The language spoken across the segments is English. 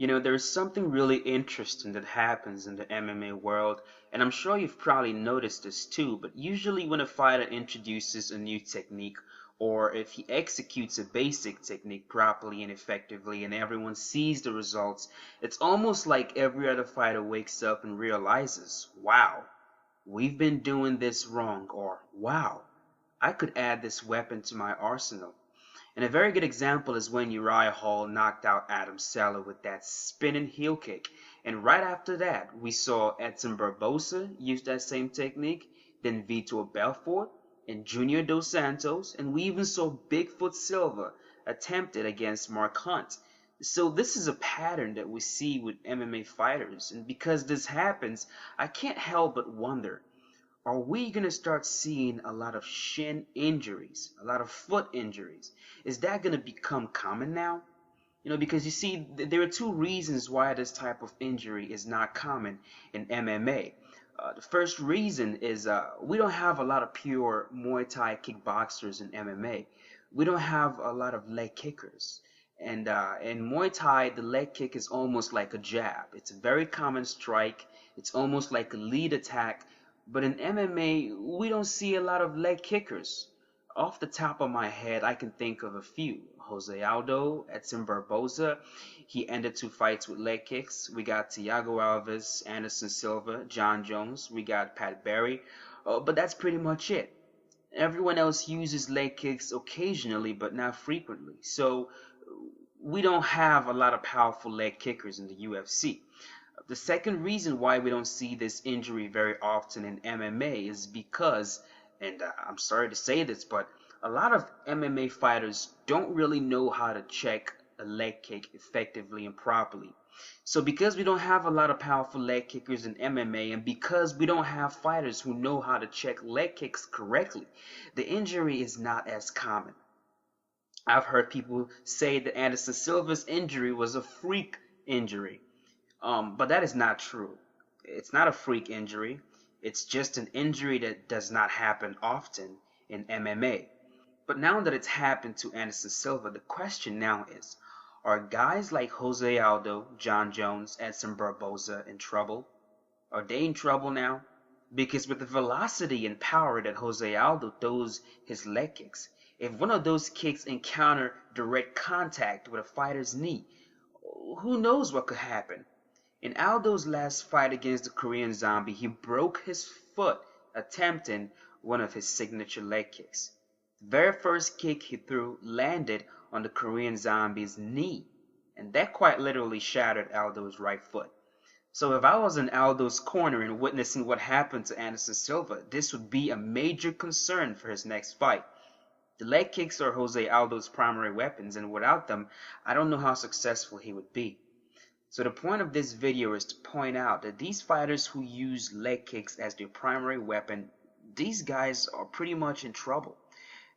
There's something really interesting that happens in the MMA world, and I'm sure you've probably noticed this too, but usually when a fighter introduces a new technique, or if he executes a basic technique properly and effectively and everyone sees the results, it's almost like every other fighter wakes up and realizes, wow, we've been doing this wrong, or wow, I could add this weapon to my arsenal. And a very good example is when Uriah Hall knocked out Adam Sella with that spinning heel kick. And right after that, we saw Edson Barboza use that same technique, then Vitor Belfort and Junior Dos Santos, and we even saw Bigfoot Silva attempt it against Mark Hunt. So this is a pattern that we see with MMA fighters, and because this happens, I can't help but wonder, are we going to start seeing a lot of shin injuries, a lot of foot injuries? Is that going to become common now? Because you see, there are two reasons why this type of injury is not common in MMA. The first reason is we don't have a lot of pure Muay Thai kickboxers in MMA. We don't have a lot of leg kickers. And in Muay Thai, the leg kick is almost like a jab. It's a very common strike. It's almost like a lead attack. But in MMA, we don't see a lot of leg kickers. Off the top of my head, I can think of a few. Jose Aldo, Edson Barboza, he ended two fights with leg kicks. We got Thiago Alves, Anderson Silva, John Jones. We got Pat Barry. But that's pretty much it. Everyone else uses leg kicks occasionally, but not frequently. So we don't have a lot of powerful leg kickers in the UFC. The second reason why we don't see this injury very often in MMA is because, and I'm sorry to say this, but a lot of MMA fighters don't really know how to check a leg kick effectively and properly. So because we don't have a lot of powerful leg kickers in MMA, and because we don't have fighters who know how to check leg kicks correctly, the injury is not as common. I've heard people say that Anderson Silva's injury was a freak injury. But that is not true. It's not a freak injury. It's just an injury that does not happen often in MMA. But now that it's happened to Anderson Silva, the question now is, are guys like Jose Aldo, John Jones, Edson Barboza in trouble? Are they in trouble now? Because with the velocity and power that Jose Aldo throws his leg kicks, if one of those kicks encounter direct contact with a fighter's knee, who knows what could happen? In Aldo's last fight against the Korean Zombie, he broke his foot attempting one of his signature leg kicks. The very first kick he threw landed on the Korean Zombie's knee, and that quite literally shattered Aldo's right foot. So if I was in Aldo's corner and witnessing what happened to Anderson Silva, this would be a major concern for his next fight. The leg kicks are Jose Aldo's primary weapons, and without them, I don't know how successful he would be. So the point of this video is to point out that these fighters who use leg kicks as their primary weapon, these guys are pretty much in trouble.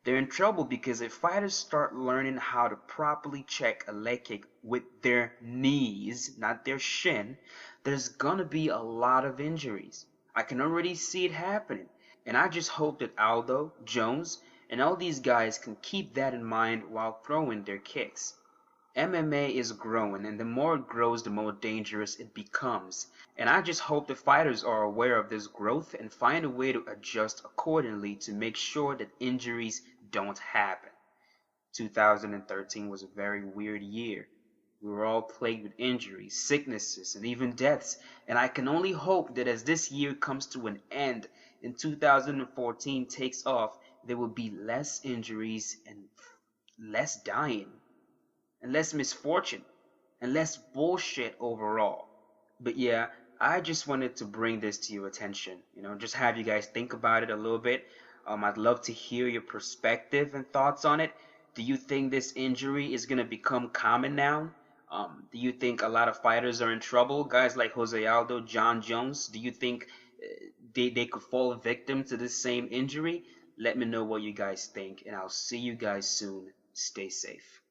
They're in trouble because if fighters start learning how to properly check a leg kick with their knees, not their shin, there's gonna be a lot of injuries. I can already see it happening. And I just hope that Aldo, Jones, and all these guys can keep that in mind while throwing their kicks. MMA is growing, and the more it grows, the more dangerous it becomes. And I just hope the fighters are aware of this growth and find a way to adjust accordingly to make sure that injuries don't happen. 2013 was a very weird year. We were all plagued with injuries, sicknesses, and even deaths. And I can only hope that as this year comes to an end and 2014 takes off, there will be less injuries and less dying, and less misfortune, and less bullshit overall. But yeah, I just wanted to bring this to your attention. Just have you guys think about it a little bit. I'd love to hear your perspective and thoughts on it. Do you think this injury is going to become common now? Do you think a lot of fighters are in trouble? Guys like Jose Aldo, John Jones, do you think they could fall victim to this same injury? Let me know what you guys think, and I'll see you guys soon. Stay safe.